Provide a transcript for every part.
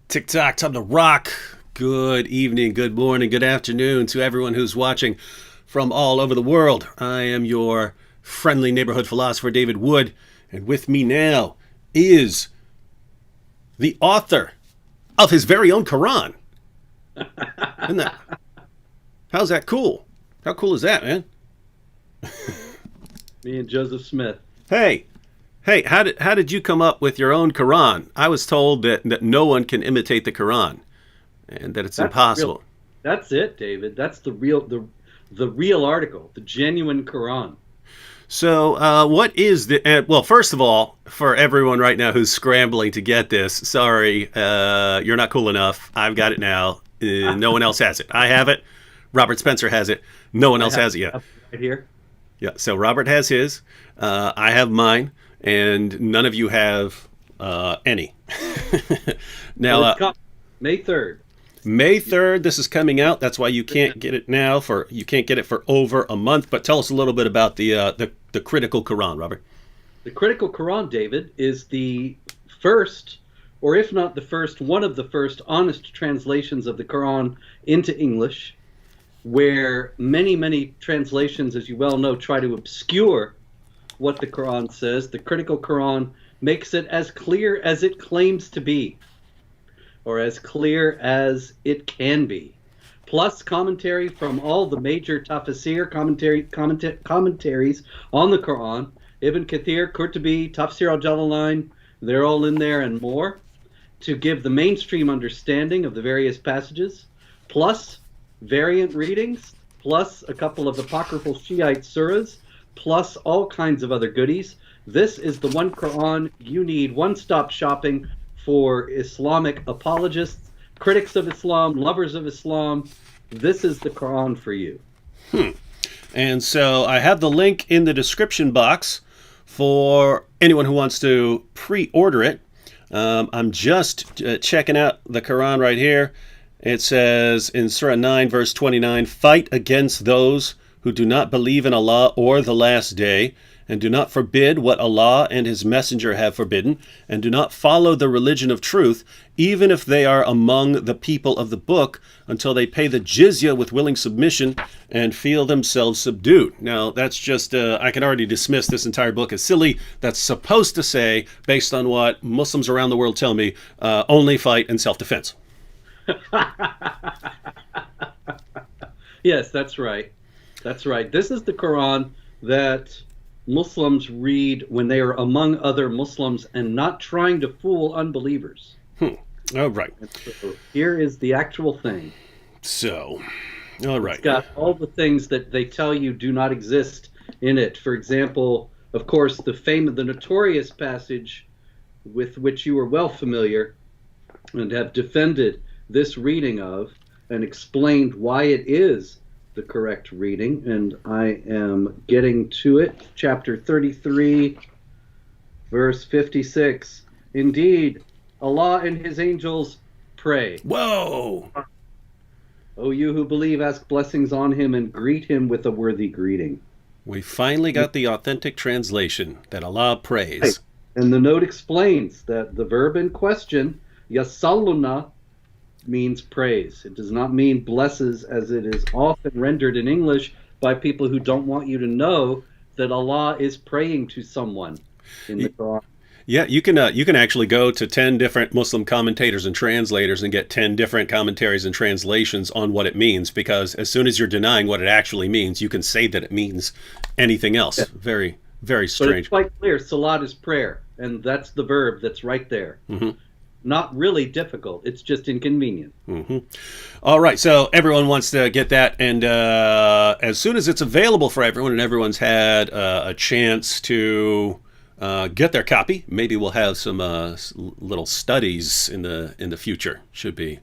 TikTok, time to rock. Good evening, good morning, good afternoon to everyone who's watching from all over the world. I am your friendly neighborhood philosopher, David Wood, and with me now is the author of his very own Quran. Isn't that, how's that cool? How cool is that, man? Me and Joseph Smith. Hey, hey, how did you come up with your own Quran? I was told that no one can imitate the Quran and that it's That's real. impossible. That's it, David. That's the real article, the genuine Quran. So, what is the? Well, first of all, for everyone right now who's scrambling to get this, sorry, you're not cool enough. I've got it now. No one else has it. I have it. Robert Spencer has it. No one I else have has it yet. it right here. Yeah. So Robert has his. I have mine, and none of you have any. Well, Now, it's coming. May 3rd. May 3rd, this is coming out. That's why you can't get it now. You can't get it for over a month. But tell us a little bit about the critical Quran, Robert. The critical Quran, David, is the first, or if not the first, one of the first honest translations of the Quran into English, where many translations, as you well know, try to obscure what the Quran says. The critical Quran makes it as clear as it claims to be, or as clear as it can be. Plus commentary from all the major tafsir commentaries on the Quran. Ibn Kathir, Qurtubi, Tafsir al-Jalalain, they're all in there and more, to give the mainstream understanding of the various passages, plus variant readings, plus a couple of apocryphal Shiite surahs, plus all kinds of other goodies. This is the one Quran you need, one-stop shopping for Islamic apologists, critics of Islam, lovers of Islam. This is the Quran for you. And so I have the link in the description box for anyone who wants to pre-order it. I'm just checking out the Quran right here. It says in Surah 9, verse 29, "Fight against those who do not believe in Allah or the last day, and do not forbid what Allah and His Messenger have forbidden, and do not follow the religion of truth, even if they are among the people of the book, until they pay the jizya with willing submission and feel themselves subdued." Now, that's just, I can already dismiss this entire book as silly. That's supposed to say, based on what Muslims around the world tell me, only fight in self-defense. Yes, that's right. That's right. This is the Quran that Muslims read when they are among other Muslims and not trying to fool unbelievers. All right. And so here is the actual thing. So, all right. It's got all the things that they tell you do not exist in it. For example, of course, the notorious passage with which you are well familiar and have defended this reading of and explained why it is the correct reading, and I am getting to it. Chapter 33, verse 56. Indeed, Allah and His angels pray. Whoa! O you who believe, ask blessings on Him and greet Him with a worthy greeting. We finally got the authentic translation that Allah prays. Right. And the note explains that the verb in question, yasalluna, means praise. It does not mean blesses, as it is often rendered in English by people who don't want you to know that Allah is praying to someone in the Quran. Yeah, you can actually go to 10 different Muslim commentators and translators and get 10 different commentaries and translations on what it means, because as soon as you're denying what it actually means, you can say that it means anything else. Yeah. Very, very strange. But it's quite clear. Salat is prayer, and that's the verb that's right there. Mm-hmm. Not really difficult. It's just inconvenient. Mm-hmm. All right. So everyone wants to get that. And as soon as it's available for everyone and everyone's had a chance to get their copy, maybe we'll have some little studies in the future. Should be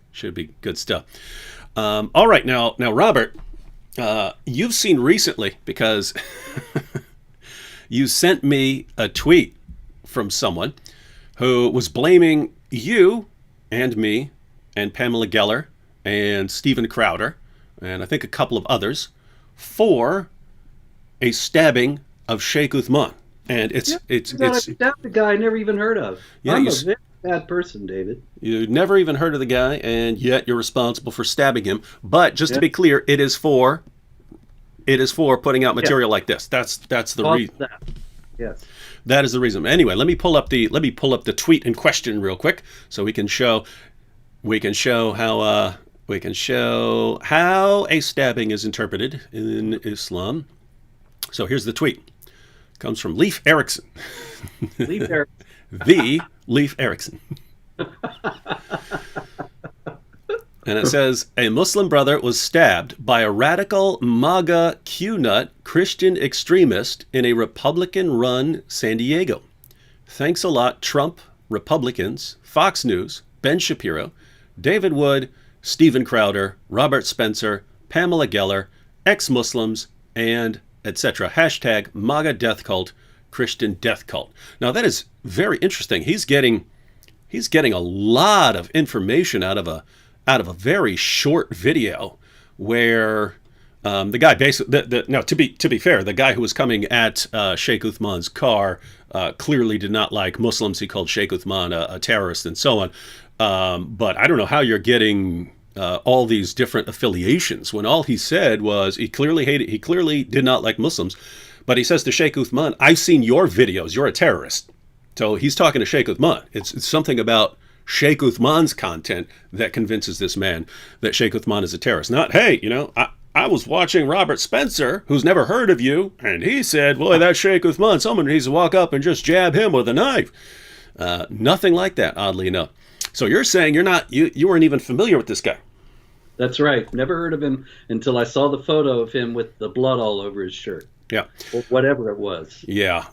good stuff. All right. Now, Robert, you've seen recently, because you sent me a tweet from someone who was blaming you and me and Pamela Geller and Stephen Crowder and I think a couple of others for a stabbing of Sheikh Uthman. And it's That a guy I never even heard of. Yeah, I'm a victim. bad person, David. You never even heard of the guy, and yet you're responsible for stabbing him. But just to Yeah. be clear, it is for putting out Yeah. material like this. That's the Cause reason. that. Yes. That is the reason. Anyway, let me pull up the tweet in question real quick so we can show how a stabbing is interpreted in Islam. So here's the tweet. It comes from Leif Erikson. Leave there. The Leif Erikson. And it says, a Muslim brother was stabbed by a radical MAGA Q-nut Christian extremist in a Republican-run San Diego. Thanks a lot, Trump, Republicans, Fox News, Ben Shapiro, David Wood, Steven Crowder, Robert Spencer, Pamela Geller, ex-Muslims, and etc. Hashtag MAGA death cult, Christian death cult. Now that is very interesting. He's getting a lot of information out of a very short video where the guy basically, no, to be fair, the guy who was coming at Sheikh Uthman's car clearly did not like Muslims. He called Sheikh Uthman a terrorist and so on. But I don't know how you're getting all these different affiliations when all he said was he clearly did not like Muslims. But he says to Sheikh Uthman, I've seen your videos. You're a terrorist. So he's talking to Sheikh Uthman. It's something about Sheikh Uthman's content that convinces this man that Sheikh Uthman is a terrorist. Not, hey, I was watching Robert Spencer, who's never heard of you, and he said, boy, that Sheikh Uthman, someone needs to walk up and just jab him with a knife. Nothing like that, oddly enough. So you're saying you weren't even familiar with this guy. That's right. Never heard of him until I saw the photo of him with the blood all over his shirt. Yeah. Or whatever it was. Yeah.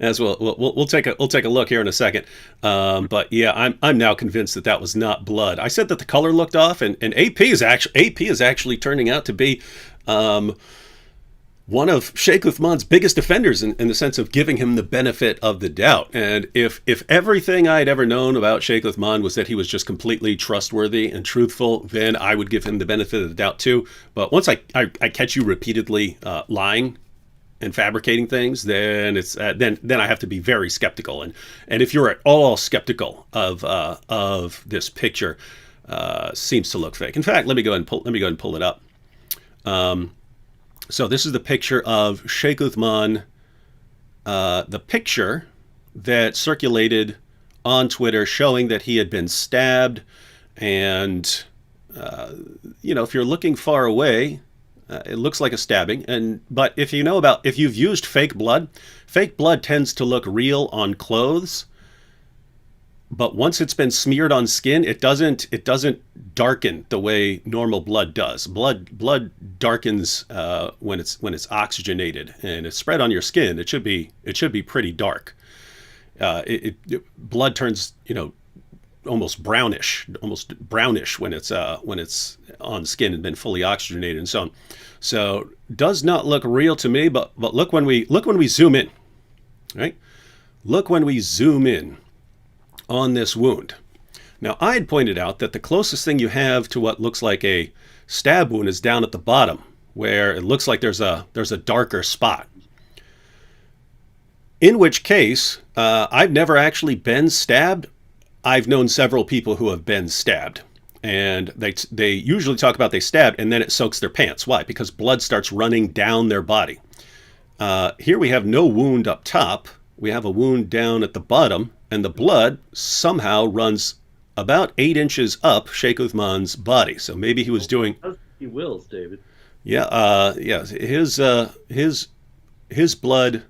As well, we'll take a look here in a second. But yeah, I'm now convinced that was not blood. I said that the color looked off, and AP is actually turning out to be one of Sheikh Uthman's biggest defenders in the sense of giving him the benefit of the doubt. And if everything I'd ever known about Sheikh Uthman was that he was just completely trustworthy and truthful, then I would give him the benefit of the doubt too. But once I catch you repeatedly lying and fabricating things, then it's then I have to be very skeptical. And if you're at all skeptical of this picture, seems to look fake. In fact, let me go ahead and pull it up. So this is the picture of Sheikh Uthman, the picture that circulated on Twitter showing that he had been stabbed. And, if you're looking far away, it looks like a stabbing. But if you've used fake blood tends to look real on clothes. But once it's been smeared on skin, it doesn't darken the way normal blood does. Blood darkens when it's oxygenated and it's spread on your skin. It should be pretty dark. Blood turns almost brownish when it's on skin and been fully oxygenated and so on. So does not look real to me. But look when we zoom in, right? Look when we zoom in on this wound. Now, I had pointed out that the closest thing you have to what looks like a stab wound is down at the bottom, where it looks like there's a darker spot. In which case, I've never actually been stabbed. I've known several people who have been stabbed. And they usually talk about they stabbed and then it soaks their pants. Why? Because blood starts running down their body. Here we have no wound up top. We have a wound down at the bottom. And the blood somehow runs about 8 inches up Sheikh Uthman's body. So maybe he was doing. He wills, David. Yeah, his blood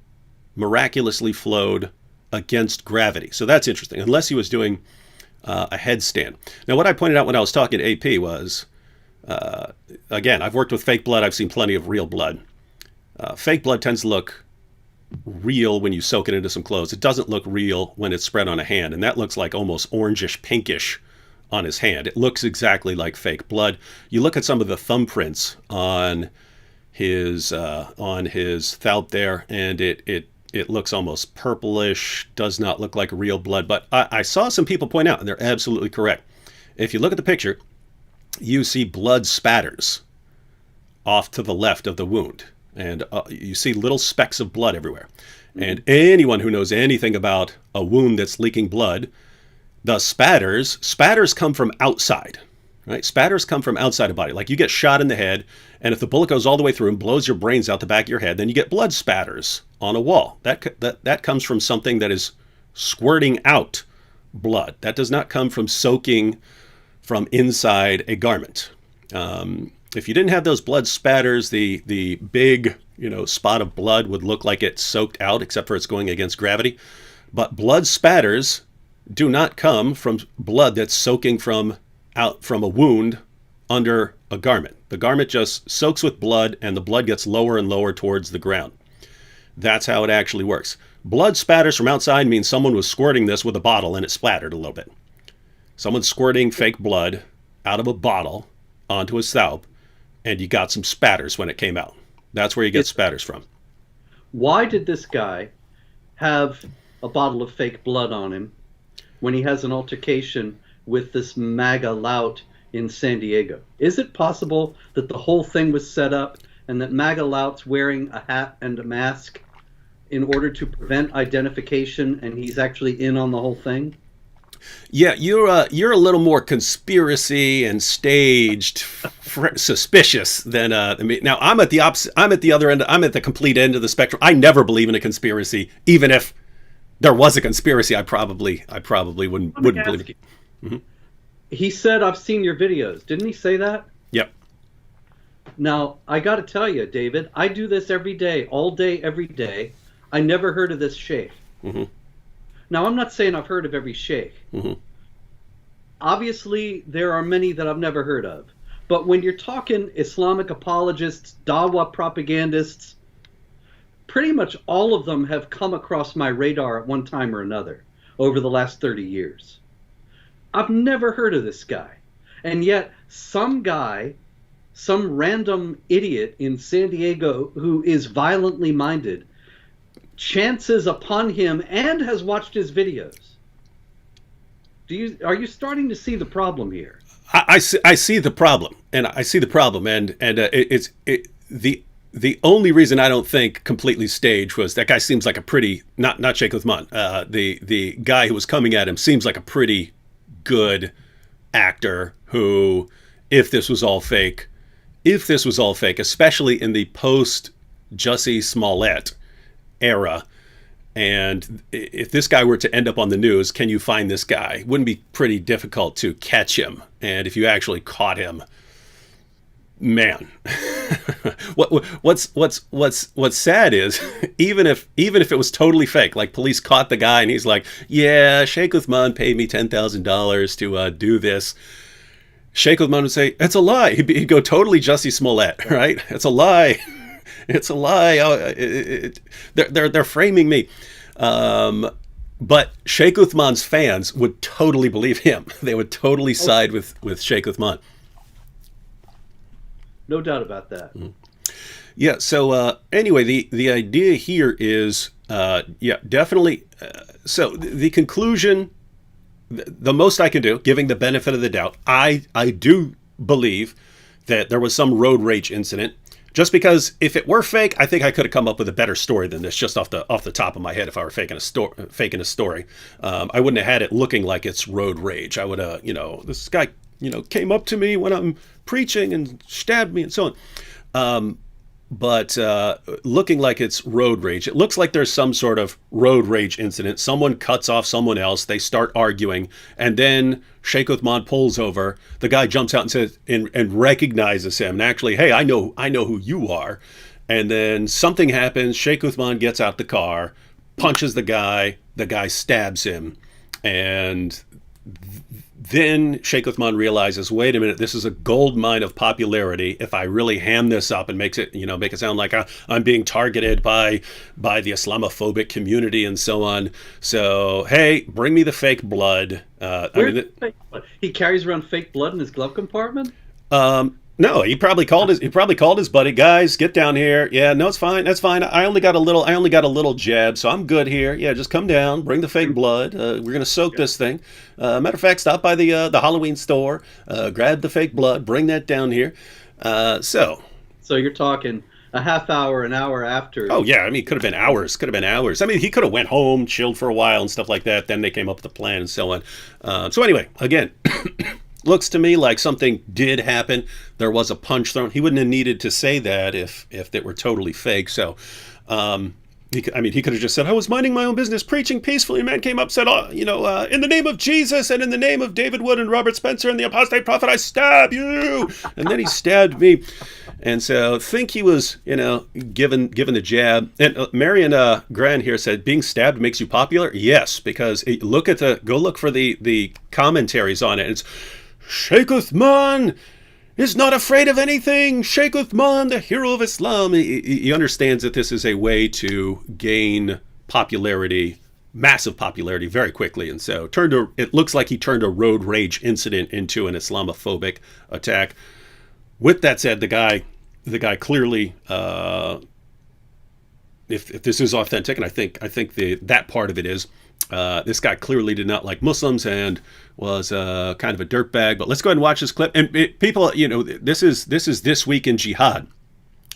miraculously flowed against gravity. So that's interesting. Unless he was doing a headstand. Now, what I pointed out when I was talking to AP was, again, I've worked with fake blood. I've seen plenty of real blood. Fake blood tends to look real when you soak it into some clothes. It doesn't look real when it's spread on a hand, and that looks like almost orangish pinkish on his hand. It looks exactly like fake blood. You look at some of the thumbprints on his throat there, and it looks almost purplish, does not look like real blood. But I saw some people point out, and they're absolutely correct. If you look at the picture, you see blood spatters off to the left of the wound. And you see little specks of blood everywhere. And anyone who knows anything about a wound that's leaking blood, the spatters come from outside, right? Spatters come from outside the body. Like you get shot in the head, and if the bullet goes all the way through and blows your brains out the back of your head, then you get blood spatters on a wall. That comes from something that is squirting out blood. That does not come from soaking from inside a garment. If you didn't have those blood spatters, the big spot of blood would look like it's soaked out, except for it's going against gravity. But blood spatters do not come from blood that's soaking from a wound under a garment. The garment just soaks with blood, and the blood gets lower and lower towards the ground. That's how it actually works. Blood spatters from outside means someone was squirting this with a bottle and it splattered a little bit. Someone's squirting fake blood out of a bottle onto a scalp, and you got some spatters when it came out. That's where you get spatters from. Why did this guy have a bottle of fake blood on him when he has an altercation with this MAGA lout in San Diego? Is it possible that the whole thing was set up and that MAGA lout's wearing a hat and a mask in order to prevent identification, and he's actually in on the whole thing? Yeah, you're a little more conspiracy and staged, suspicious than me. Now I'm at the opposite. I'm at the other end. I'm at the complete end of the spectrum. I never believe in a conspiracy, even if there was a conspiracy. I probably wouldn't believe it. Mm-hmm. He said, "I've seen your videos." Didn't he say that? Yep. Now I got to tell you, David, I do this every day, all day, every day. I never heard of this sheikh. Mm-hmm. Now, I'm not saying I've heard of every sheikh. Mm-hmm. Obviously, there are many that I've never heard of. But when you're talking Islamic apologists, Dawa propagandists, pretty much all of them have come across my radar at one time or another over the last 30 years. I've never heard of this guy. And yet, some guy, some random idiot in San Diego who is violently minded, chances upon him and has watched his videos. Are you starting to see the problem here? I see the problem, and the only reason I don't think completely staged was that guy seems like a pretty not Sheikh Uthman. The guy who was coming at him seems like a pretty good actor who, if this was all fake, especially in the post Jussie Smollett era, and if this guy were to end up on the news, can you find this guy? It wouldn't be pretty difficult to catch him. And if you actually caught him, man, what's sad is even if it was totally fake, like police caught the guy and he's like, yeah, Sheikh Uthman paid me $10,000 to do this. Sheikh Uthman would say, it's a lie. He'd go totally Jussie Smollett, right? It's a lie. It's a lie. They're framing me. But Sheikh Uthman's fans would totally believe him. They would totally side with Sheikh Uthman. No doubt about that. Mm-hmm. Yeah. So anyway, the idea here is, definitely. So the conclusion, the most I can do, giving the benefit of the doubt, I do believe that there was some road rage incident. Just because if it were fake, I think I could have come up with a better story than this, just off the top of my head. If I were faking a story, I wouldn't have had it looking like it's road rage. I would have, this guy, came up to me when I'm preaching and stabbed me and so on. But looking like it's road rage, it looks like there's some sort of road rage incident. Someone cuts off someone else. They start arguing, and then Sheikh Uthman pulls over. The guy jumps out and says and recognizes him. And actually, hey, I know who you are. And then something happens. Sheikh Uthman gets out the car, punches the guy. The guy stabs him, and then Sheikh Uthman realizes, wait a minute, this is a gold mine of popularity. If I really ham this up and make it sound like I'm being targeted by the Islamophobic community and so on. So, hey, bring me the fake blood. Fake blood? He carries around fake blood in his glove compartment? No, he probably called his buddy, guys, get down here. Yeah, no, it's fine. That's fine. I only got a little jab, so I'm good here. Yeah, just come down, bring the fake blood. We're gonna soak this thing. Matter of fact, stop by the Halloween store, grab the fake blood, bring that down here. So you're talking a half hour, an hour after. Oh yeah, I mean, it could have been hours. Could have been hours. I mean, he could have went home, chilled for a while, and stuff like that. Then they came up with a plan and so on. So anyway, again, looks to me like something did happen. There was a punch thrown. He wouldn't have needed to say that if it were totally fake. So, he could have just said, "I was minding my own business, preaching peacefully. A man came up, said, in the name of Jesus and in the name of David Wood and Robert Spencer and the apostate prophet, I stab you." And then he stabbed me. And so think he was, given the jab. And Marion Gran here said, being stabbed makes you popular? Yes, because go look for the commentaries on it. It's Sheikh Uthman is not afraid of anything. Sheikh Uthman, the hero of Islam. He understands that this is a way to gain popularity, massive popularity, very quickly. And so it looks like he turned a road rage incident into an Islamophobic attack. With that said, the guy clearly, if this is authentic, and I think that part of it is, this guy clearly did not like Muslims and was kind of a dirtbag. But let's go ahead and watch this clip. And people, this is This Week in Jihad.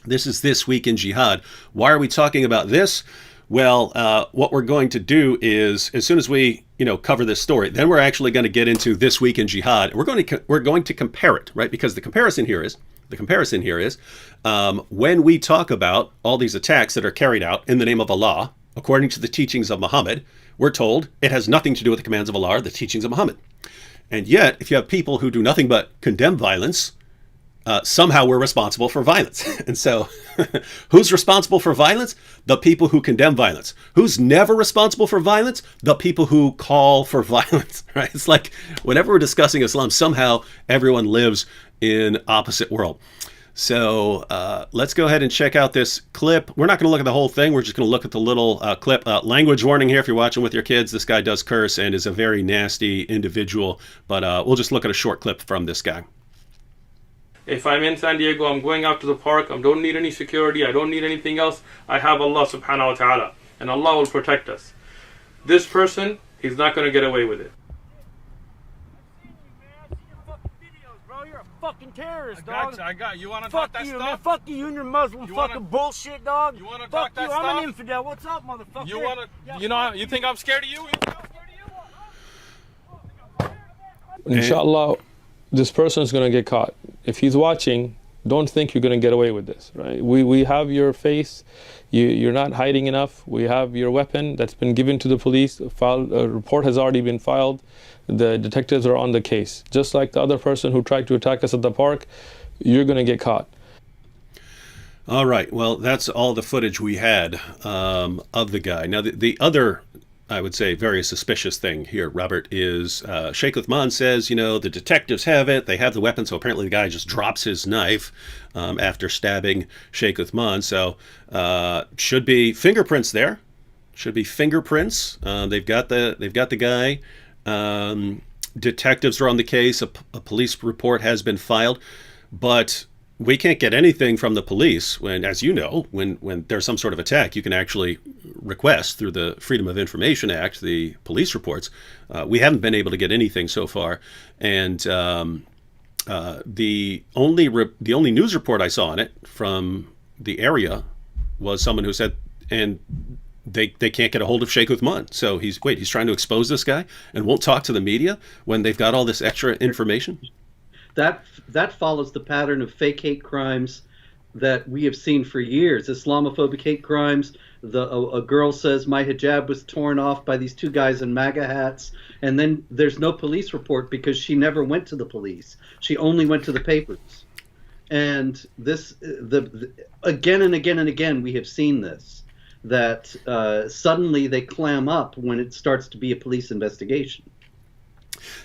This is This Week in Jihad. Why are we talking about this? Well, what we're going to do is, as soon as we cover this story, then we're actually going to get into This Week in Jihad. We're going to compare it, right? Because the comparison here is when we talk about all these attacks that are carried out in the name of Allah, according to the teachings of Muhammad, we're told it has nothing to do with the commands of Allah or the teachings of Muhammad. And yet, if you have people who do nothing but condemn violence, somehow we're responsible for violence. And so who's responsible for violence? The people who condemn violence. Who's never responsible for violence? The people who call for violence, right? It's like whenever we're discussing Islam, somehow everyone lives in opposite world. So let's go ahead and check out this clip. We're not going to look at the whole thing. We're just going to look at the little clip. Language warning here if you're watching with your kids. This guy does curse and is a very nasty individual. But we'll just look at a short clip from this guy. If I'm in San Diego, I'm going out to the park, I don't need any security, I don't need anything else. I have Allah subhanahu wa ta'ala, and Allah will protect us. This person, he's not going to get away with it. You're a fucking terrorist, dog. I got you. You want to talk that you, stuff? Man. Fuck you and your Muslim fucking bullshit, dog. You want to Fuck talk that you. stuff? I'm an infidel. What's up, motherfucker? You want to? You think I'm scared of you? Inshallah, this person is going to get caught. If he's watching, don't think you're going to get away with this, right? We have your face. You're not hiding enough. We have your weapon that's been given to the police. A report has already been filed. The detectives are on the case. Just like the other person who tried to attack us at the park, you're going to get caught. All right. Well, that's all the footage we had of the guy. Now, the other, I would say, very suspicious thing here, Robert, is Sheikh Uthman says, the detectives have it. They have the weapon. So apparently the guy just drops his knife after stabbing Sheikh Uthman. So should be fingerprints there. Should be fingerprints. They've got the guy. Detectives are on the case. A police report has been filed. But we can't get anything from the police when, as you know, when there's some sort of attack, you can actually request through the Freedom of Information Act the police reports. We haven't been able to get anything so far, and the only news report I saw on it from the area was someone who said, and they can't get a hold of Sheikh Uthman. So he's trying to expose this guy and won't talk to the media when they've got all this extra information. That follows the pattern of fake hate crimes that we have seen for years. Islamophobic hate crimes. A girl says my hijab was torn off by these two guys in MAGA hats, and then there's no police report because she never went to the police. She only went to the papers. And this, again and again and again, we have seen this, that suddenly they clam up when it starts to be a police investigation.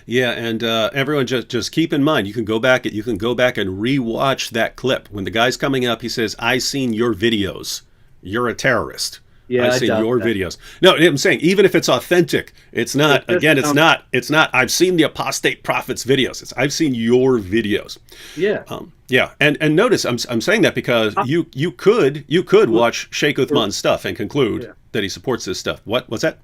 Yeah, and everyone just keep in mind, you can go back and rewatch that clip. When the guy's coming up, he says, "I seen your videos. You're a terrorist." Yeah, I've seen your videos. No, I'm saying even if it's authentic, it's not. Again, it's not. I've seen the apostate prophet's videos. It's I've seen your videos. Yeah. Yeah, and notice I'm saying that because you could watch Sheikh Uthman's stuff and conclude that he supports this stuff. What's that?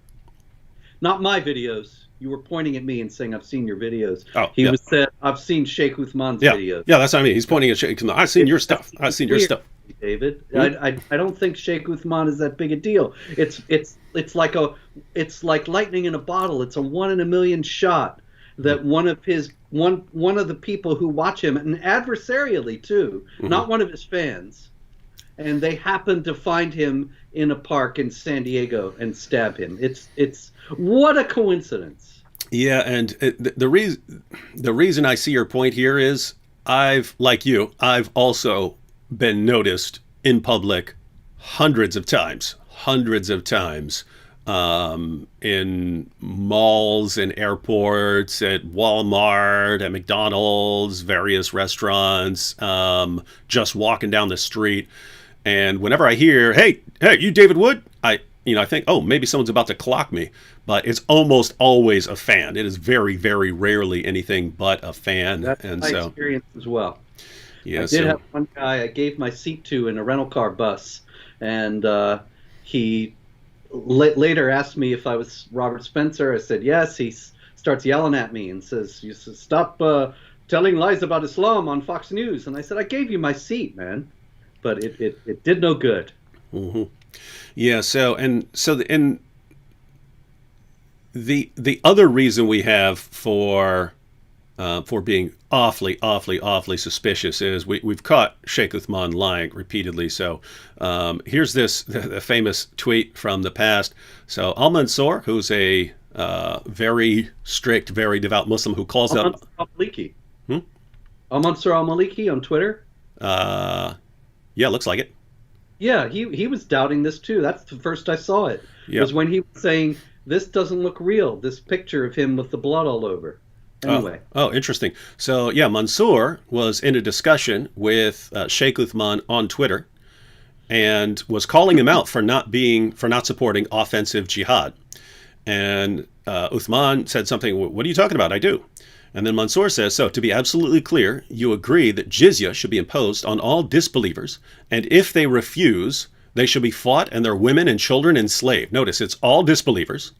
Not my videos. You were pointing at me and saying, "I've seen your videos." Oh, said, "I've seen Sheikh Uthman's videos." Yeah, that's what I mean. He's pointing at Sheikh Uthman. I've seen your stuff. I've seen your stuff. you, David. I don't think Sheikh Uthman is that big a deal. It's like lightning in a bottle. It's a 1 in a million shot that one of the people who watch him, and adversarially too, not one of his fans, and they happen to find him in a park in San Diego and stab him. It's what a coincidence. Yeah, and the reason I see your point here is I've also been noticed in public hundreds of times, in malls, in airports, at Walmart, at McDonald's, various restaurants, just walking down the street. And whenever I hear, hey, you David Wood, I think, oh, maybe someone's about to clock me, but it's almost always a fan. It is very, very rarely anything but a fan. That's and my so experience as well. Yeah, I did have one guy I gave my seat to in a rental car bus, and he later asked me if I was Robert Spencer. I said yes. He starts yelling at me and says, "You stop telling lies about Islam on Fox News." And I said, "I gave you my seat, man," but it did no good. Mm-hmm. Yeah. So the other reason we have for being awfully suspicious is we've caught Sheikh Uthman lying repeatedly. So here's the famous tweet from the past. So Al-Mansur, who's a very strict, very devout Muslim who calls out Al-Maliki. Al-Mansur Al-Maliki on Twitter. Yeah, looks like it. Yeah, he was doubting this too. That's the first I saw it. Yep. Was when he was saying, "This doesn't look real. This picture of him with the blood all over." Anyway. Oh, interesting. So yeah, Mansour was in a discussion with Sheikh Uthman on Twitter, and was calling him out for not supporting offensive jihad. And Uthman said something. What are you talking about? I do. And then Mansour says, so to be absolutely clear, you agree that jizya should be imposed on all disbelievers, and if they refuse, they should be fought and their women and children enslaved. Notice it's all disbelievers,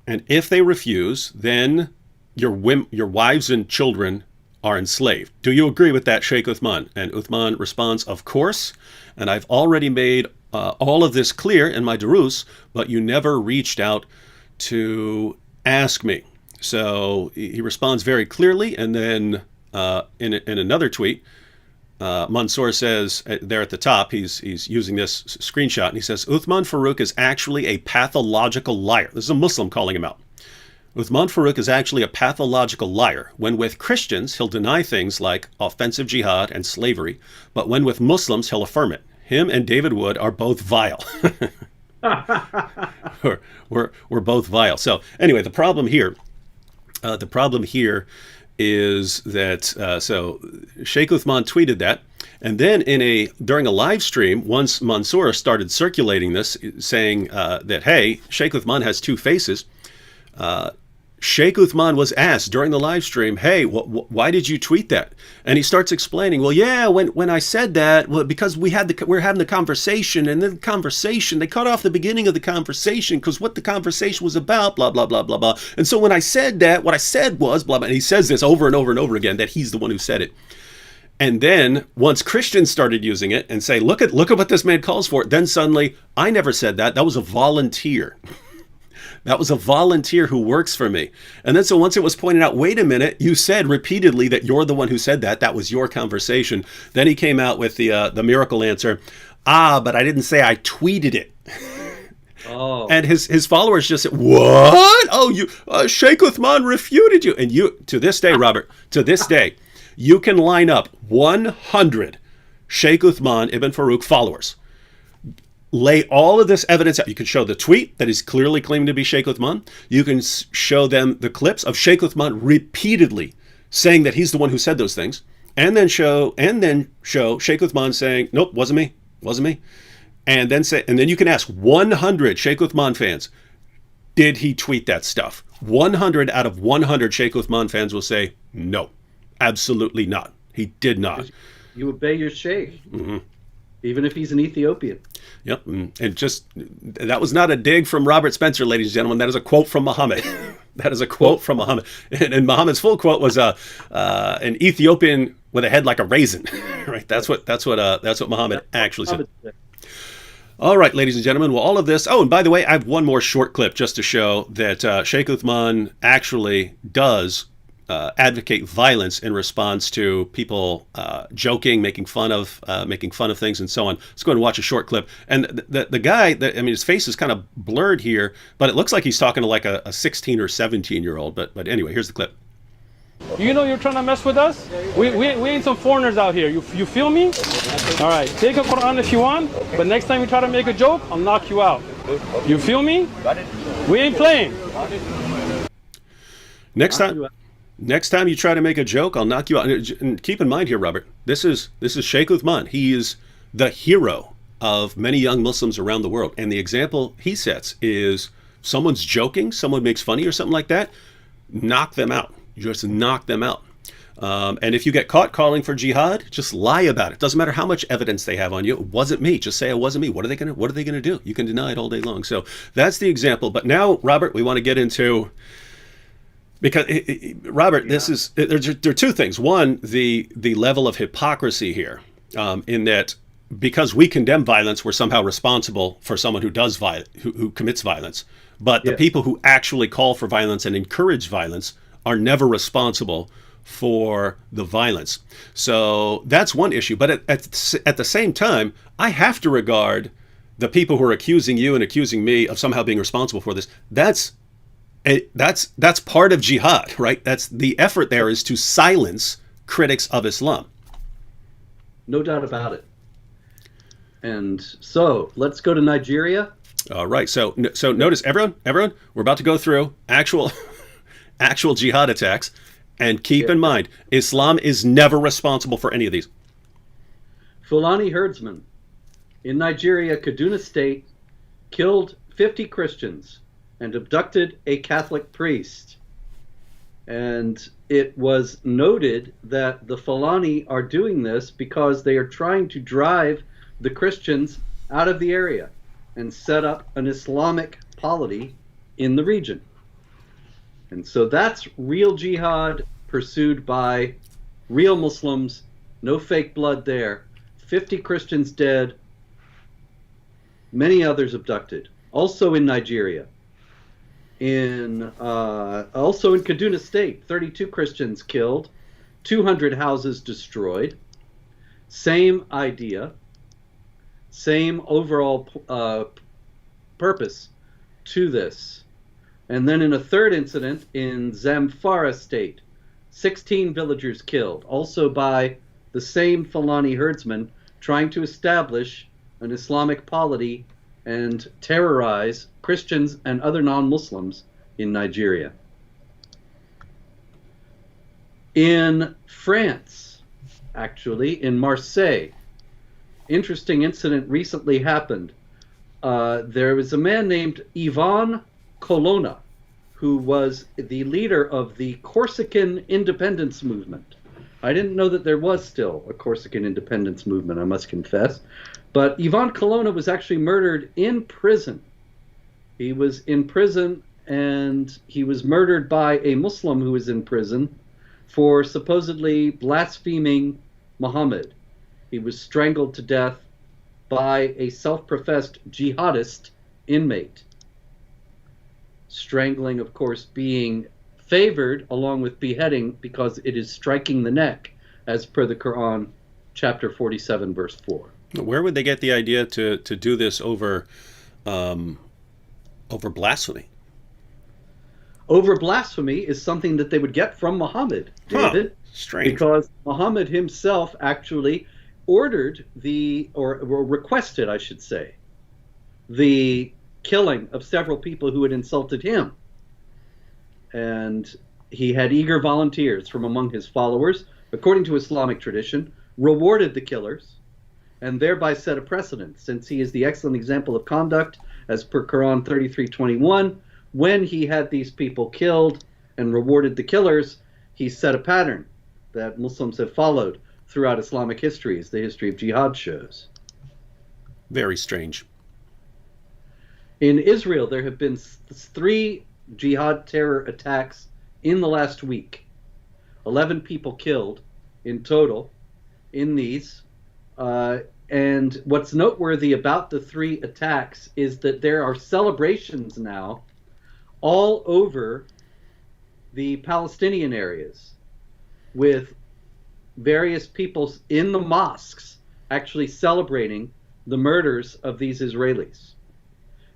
and if they refuse, then your wives and children are enslaved. Do you agree with that, Sheikh Uthman? And Uthman responds, of course, and I've already made all of this clear in my durus, but you never reached out to ask me. So he responds very clearly, and then in another tweet, Mansour says there at the top, he's using this screenshot, and he says, Uthman Farooq is actually a pathological liar. This is a Muslim calling him out. Uthman Farooq is actually a pathological liar. When with Christians, he'll deny things like offensive jihad and slavery, but when with Muslims, he'll affirm it. Him and David Wood are both vile. we're both vile. So anyway, the problem here is that so Sheikh Uthman tweeted that, and then during a live stream, once Mansour started circulating this, saying that hey, Sheikh Uthman has two faces. Sheikh Uthman was asked during the live stream, hey, why did you tweet that? And he starts explaining, well, yeah, when I said that, well, because we're having the conversation, and then the conversation, they cut off the beginning of the conversation because what the conversation was about, blah, blah, blah, blah, blah. And so when I said that, what I said was, blah, blah, and he says this over and over and over again, that he's the one who said it. And then once Christians started using it and say, look at what this man calls for, then suddenly, I never said that. That was a volunteer. That was a volunteer who works for me. And then so once it was pointed out, wait a minute, you said repeatedly that you're the one who said that. That was your conversation. Then he came out with the miracle answer. But I didn't say I tweeted it. Oh. And his followers just said, what? Oh, you Sheikh Uthman refuted you. And you, to this day, Robert, to this day, you can line up 100 Sheikh Uthman ibn Farooq followers. Lay all of this evidence out. You can show the tweet that is clearly claiming to be Sheikh Uthman. You can show them the clips of Sheikh Uthman repeatedly saying that he's the one who said those things, and then show Sheikh Uthman saying, "Nope, wasn't me," and then you can ask 100 Sheikh Uthman fans, did he tweet that stuff? 100 out of 100 Sheikh Uthman fans will say, no, absolutely not. He did not. You obey your sheikh. Mm-hmm. Even if he's an Ethiopian. Yep. And just, that was not a dig from Robert Spencer, ladies and gentlemen. That is a quote from Muhammad. That is a quote from Muhammad, and Muhammad's full quote was an Ethiopian with a head like a raisin. Right? That's what Muhammad actually said. All right, ladies and gentlemen. Well, all of this. Oh, and by the way, I have one more short clip just to show that Sheikh Uthman actually does advocate violence in response to people joking, making fun of things, and so on. Let's go ahead and watch a short clip. And the guy, his face is kind of blurred here, but it looks like he's talking to like a 16 or 17-year-old. But anyway, here's the clip. You know you're trying to mess with us? We ain't some foreigners out here. You feel me? All right, take a Quran if you want, but next time you try to make a joke, I'll knock you out. You feel me? We ain't playing. Next time you try to make a joke, I'll knock you out. And keep in mind here, Robert, this is Sheikh Uthman. He is the hero of many young Muslims around the world. And the example he sets is someone's joking, someone makes funny or something like that, knock them out. You just knock them out. And if you get caught calling for jihad, just lie about it. Doesn't matter how much evidence they have on you. It wasn't me. Just say it wasn't me. What are they gonna do? You can deny it all day long. So that's the example. But now, Robert, we want to get into, because Robert, this is there are two things. One, the level of hypocrisy here, in that because we condemn violence, we're somehow responsible for someone who commits violence. But the people who actually call for violence and encourage violence are never responsible for the violence. So that's one issue. But at the same time, I have to regard the people who are accusing you and accusing me of somehow being responsible for this. That's part of jihad, right? That's the effort there is to silence critics of Islam. No doubt about it. And so let's go to Nigeria. All right. So notice, everyone, we're about to go through actual jihad attacks. And keep in mind, Islam is never responsible for any of these. Fulani herdsmen in Nigeria, Kaduna State, killed 50 Christians and abducted a Catholic priest. And it was noted that the Fulani are doing this because they are trying to drive the Christians out of the area and set up an Islamic polity in the region. And so that's real jihad pursued by real Muslims, no fake blood there. 50 Christians dead, many others abducted. Also in Nigeria. Also in Kaduna State, 32 Christians killed, 200 houses destroyed. Same idea, same overall purpose to this. And then in a third incident in Zamfara State, 16 villagers killed, also by the same Fulani herdsmen trying to establish an Islamic polity and terrorize Christians and other non-Muslims in Nigeria. In France, actually, in Marseille, interesting incident recently happened. There was a man named Ivan Colonna, who was the leader of the Corsican independence movement. I didn't know that there was still a Corsican independence movement, I must confess. But Ivan Colonna was actually murdered in prison. He was in prison and he was murdered by a Muslim who was in prison for supposedly blaspheming Muhammad. He was strangled to death by a self-professed jihadist inmate. Strangling, of course, being favored along with beheading because it is striking the neck, as per the Quran, chapter 47, verse 4. Where would they get the idea to do this over blasphemy? Over blasphemy is something that they would get from Muhammad, David. Strange. Because Muhammad himself actually ordered or requested, I should say, the killing of several people who had insulted him. And he had eager volunteers from among his followers, according to Islamic tradition, rewarded the killers, and thereby set a precedent, since he is the excellent example of conduct, as per Quran 33:21. When he had these people killed and rewarded the killers, he set a pattern that Muslims have followed throughout Islamic history, as the history of jihad shows. Very strange. In Israel, there have been 3 jihad terror attacks in the last week. 11 people killed in total in these. And what's noteworthy about the 3 attacks is that there are celebrations now all over the Palestinian areas with various people in the mosques actually celebrating the murders of these Israelis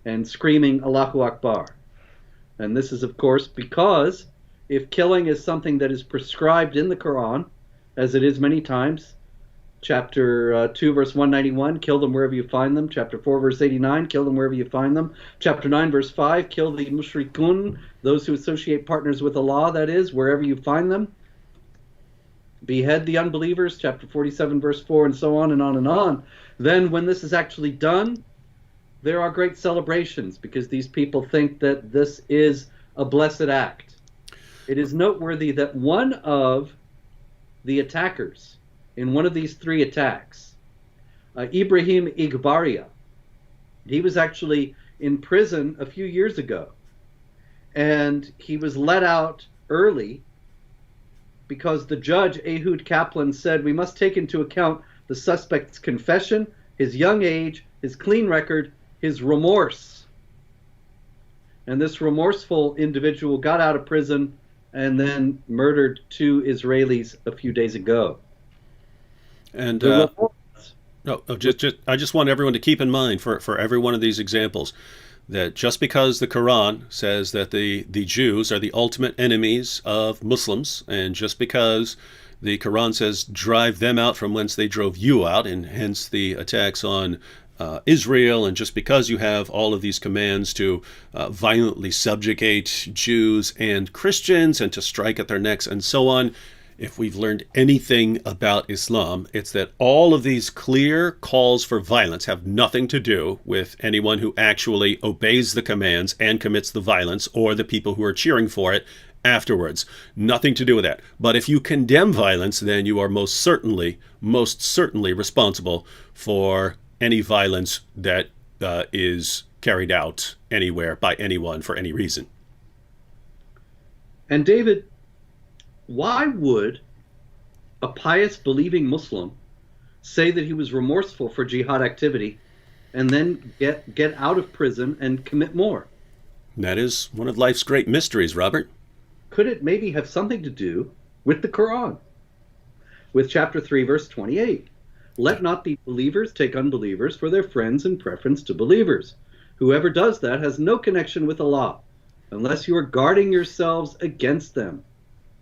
and screaming Allahu Akbar. And this is, of course, because if killing is something that is prescribed in the Quran, as it is many times, chapter 2, verse 191, kill them wherever you find them. Chapter 4, verse 89, kill them wherever you find them. Chapter 9, verse 5, kill the mushrikun, those who associate partners with Allah, that is, wherever you find them. Behead the unbelievers, chapter 47, verse 4, and so on and on and on. Then when this is actually done, there are great celebrations because these people think that this is a blessed act. It is noteworthy that one of the attackers in one of these 3 attacks, Ibrahim Igbaria, he was actually in prison a few years ago, and he was let out early because the judge, Ehud Kaplan, said we must take into account the suspect's confession, his young age, his clean record, his remorse. And this remorseful individual got out of prison and then murdered 2 Israelis a few days ago. And I just want everyone to keep in mind for every one of these examples that just because the Quran says that the Jews are the ultimate enemies of Muslims, and just because the Quran says drive them out from whence they drove you out, and hence the attacks on Israel, and just because you have all of these commands to violently subjugate Jews and Christians and to strike at their necks and so on, if we've learned anything about Islam, it's that all of these clear calls for violence have nothing to do with anyone who actually obeys the commands and commits the violence, or the people who are cheering for it afterwards. Nothing to do with that. But if you condemn violence, then you are most certainly responsible for any violence that is carried out anywhere by anyone for any reason. And David, why would a pious, believing Muslim say that he was remorseful for jihad activity and then get out of prison and commit more? That is one of life's great mysteries, Robert. Could it maybe have something to do with the Quran? With chapter 3, verse 28. Let not the believers take unbelievers for their friends in preference to believers. Whoever does that has no connection with Allah, unless you are guarding yourselves against them.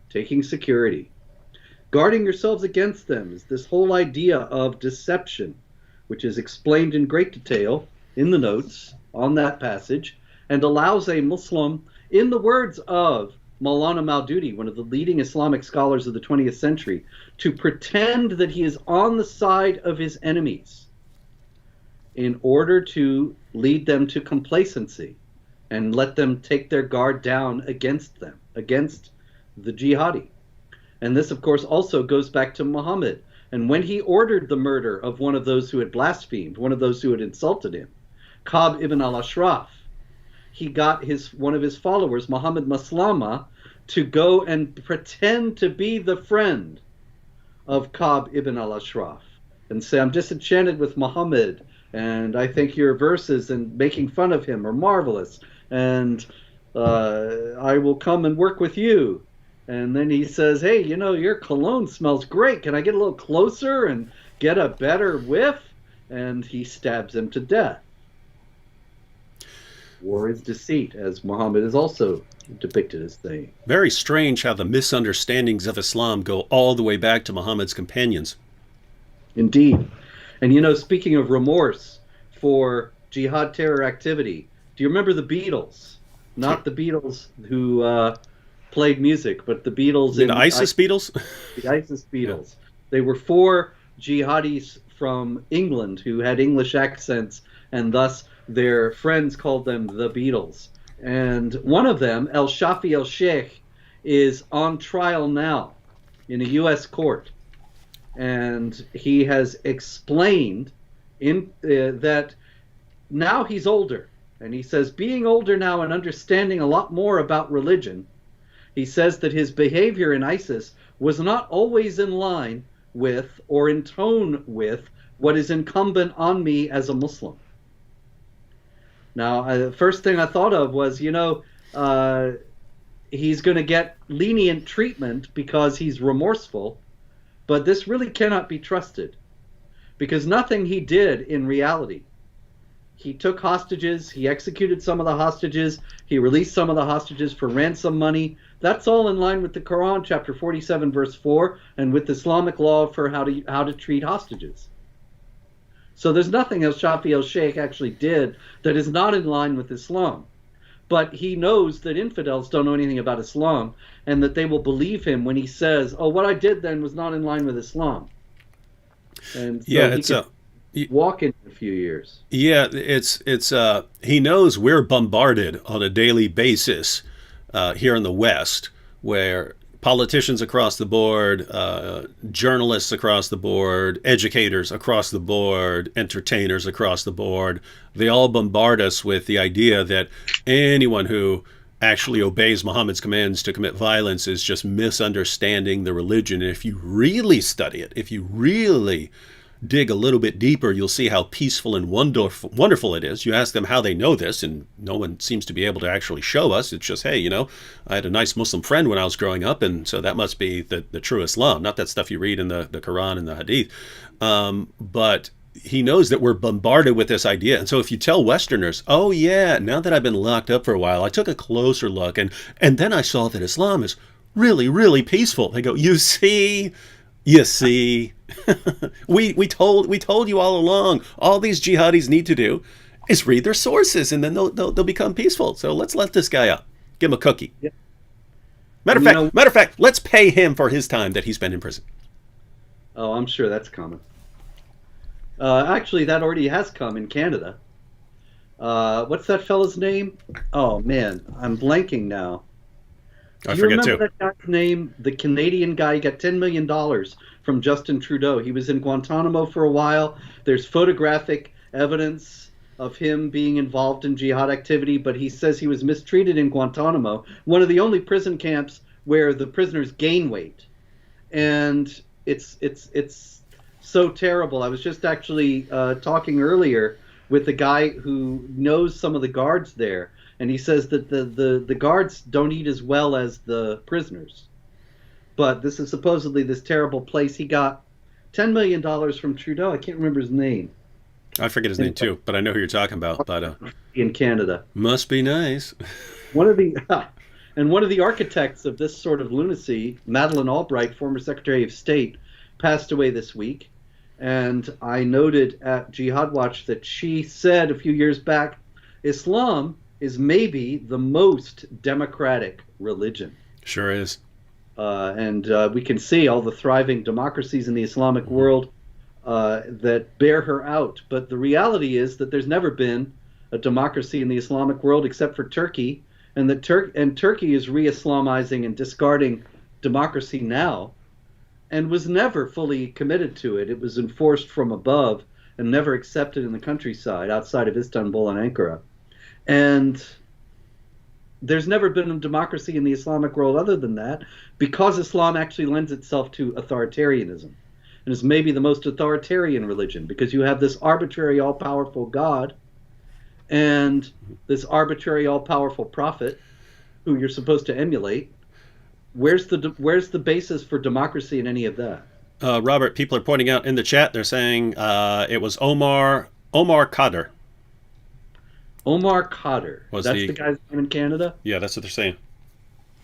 Taking security. Guarding yourselves against them is this whole idea of deception, which is explained in great detail in the notes on that passage, and allows a Muslim, in the words of Maulana Maududi, one of the leading Islamic scholars of the 20th century, to pretend that he is on the side of his enemies in order to lead them to complacency and let them take their guard down against them, against the jihadi. And this, of course, also goes back to Muhammad. And when he ordered the murder of one of those who had blasphemed, one of those who had insulted him, Ka'b ibn al-Ashraf, he got one of his followers, Muhammad Maslama, to go and pretend to be the friend of Ka'b ibn al-Ashraf and say, I'm disenchanted with Muhammad, and I think your verses and making fun of him are marvelous, and I will come and work with you. And then he says, hey, you know, your cologne smells great. Can I get a little closer and get a better whiff? And he stabs him to death. War is deceit, as Muhammad is also depicted as saying. Very strange how the misunderstandings of Islam go all the way back to Muhammad's companions. Indeed. And, you know, speaking of remorse for jihad terror activity, do you remember the Beatles? Not the Beatles who played music, but the Beatles The ISIS Beatles? The ISIS Beatles. Yeah. They were 4 jihadis from England who had English accents, and thus their friends called them the Beatles. And one of them, El Shafi El Sheikh, is on trial now in a U.S. court. And he has explained that now he's older. And he says, being older now and understanding a lot more about religion, he says that his behavior in ISIS was not always in line with or in tone with what is incumbent on me as a Muslim. Now, the first thing I thought of was, he's going to get lenient treatment because he's remorseful, but this really cannot be trusted because nothing he did in reality. He took hostages, he executed some of the hostages, he released some of the hostages for ransom money. That's all in line with the Quran, chapter 47, verse 4, and with Islamic law for how to treat hostages. So there's nothing else Shafi al-Sheikh actually did that is not in line with Islam. But he knows that infidels don't know anything about Islam and that they will believe him when he says, oh, what I did then was not in line with Islam. And so walk in a few years. Yeah, it's he knows we're bombarded on a daily basis here in the West, where politicians across the board, journalists across the board, educators across the board, entertainers across the board, they all bombard us with the idea that anyone who actually obeys Muhammad's commands to commit violence is just misunderstanding the religion. And if you really study it, if you really dig a little bit deeper, you'll see how peaceful and wonderful it is. You ask them how they know this, and no one seems to be able to actually show us. It's just, hey, I had a nice Muslim friend when I was growing up, and so that must be the true Islam, not that stuff you read in the Quran and the Hadith. But he knows that we're bombarded with this idea. And so if you tell Westerners, oh yeah, now that I've been locked up for a while, I took a closer look, and then I saw that Islam is really, really peaceful. They go, you see, we told you all along. All these jihadis need to do is read their sources, and then they'll become peaceful. So let's let this guy up. Give him a cookie. Yeah. Matter of fact, let's pay him for his time that he spent in prison. Oh, I'm sure that's coming. Actually, that already has come in Canada. What's that fella's name? Oh man, I'm blanking now. I forget too. That guy's name? The Canadian guy got $10 million from Justin Trudeau. He was in Guantanamo for a while. There's photographic evidence of him being involved in jihad activity, but he says he was mistreated in Guantanamo, one of the only prison camps where the prisoners gain weight. And it's so terrible. I was just actually talking earlier with the guy who knows some of the guards there, and he says that the guards don't eat as well as the prisoners. But this is supposedly this terrible place. He got $10 million from Trudeau. I can't remember his name. I forget his name too, but I know who you're talking about. But in Canada. Must be nice. One of the architects of this sort of lunacy, Madeleine Albright, former Secretary of State, passed away this week. And I noted at Jihad Watch that she said a few years back, Islam is maybe the most democratic religion. Sure is. And we can see all the thriving democracies in the Islamic world that bear her out. But the reality is that there's never been a democracy in the Islamic world except for Turkey, and that Turkey is re-Islamizing and discarding democracy now, and was never fully committed to it. It was enforced from above and never accepted in the countryside outside of Istanbul and Ankara. And there's never been a democracy in the Islamic world other than that, because Islam actually lends itself to authoritarianism. And is maybe the most authoritarian religion, because you have this arbitrary, all-powerful God and this arbitrary, all-powerful prophet who you're supposed to emulate. Where's the basis for democracy in any of that? Robert, people are pointing out in the chat, they're saying it was Omar Khadr. Omar Khadr. That's the guy's name in Canada? Yeah, that's what they're saying.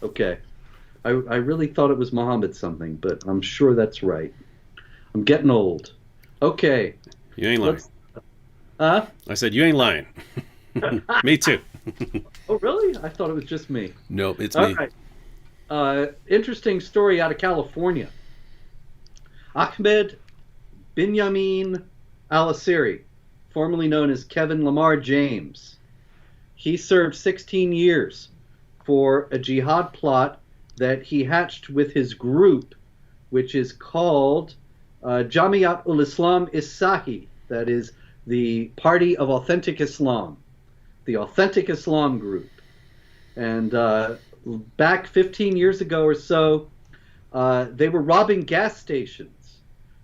Okay. I really thought it was Muhammad something, but I'm sure that's right. I'm getting old. Okay. You ain't lying. Huh? I said, you ain't lying. Me too. Oh, really? I thought it was just me. Nope, it's All me. Right. Interesting story out of California. Ahmed Binyamin al-Asiri, formerly known as Kevin Lamar James. He served 16 years for a jihad plot that he hatched with his group, which is called Jamiat ul-Islam Isahi, that is the Party of Authentic Islam. the Authentic Islam Group. And back 15 years ago or so, they were robbing gas stations.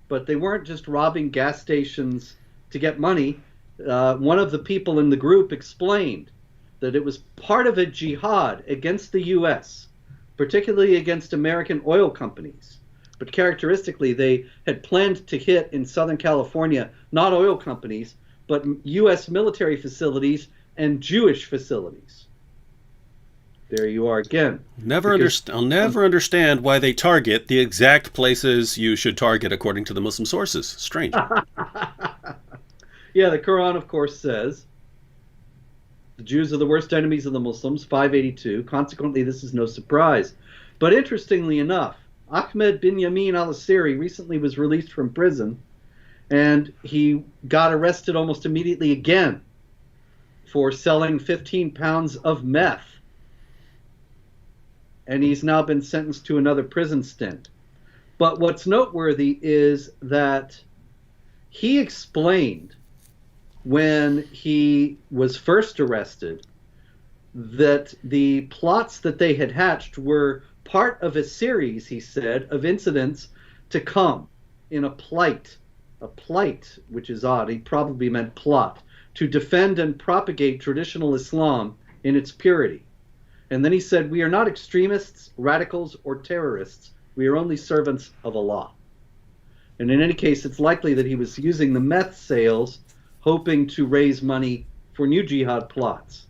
But they weren't just robbing gas stations to get money. One of the people in the group explained that it was part of a jihad against the U.S., particularly against American oil companies. But characteristically, they had planned to hit in Southern California not oil companies, but U.S. military facilities and Jewish facilities. There you are again. I'll never understand why they target the exact places you should target according to the Muslim sources. Strange. Yeah, the Quran, of course, says the Jews are the worst enemies of the Muslims, 582. Consequently, this is no surprise. But interestingly enough, Ahmed bin Yamin al-Asiri recently was released from prison, and he got arrested almost immediately again for selling 15 pounds of meth. And he's now been sentenced to another prison stint. But what's noteworthy is that he explained when he was first arrested that the plots that they had hatched were part of a series, he said, of incidents to come in a plight, which is odd, he probably meant plot, to defend and propagate traditional Islam in its purity. And then he said, we are not extremists, radicals, or terrorists. We are only servants of Allah. And in any case, it's likely that he was using the meth sales hoping to raise money for new jihad plots,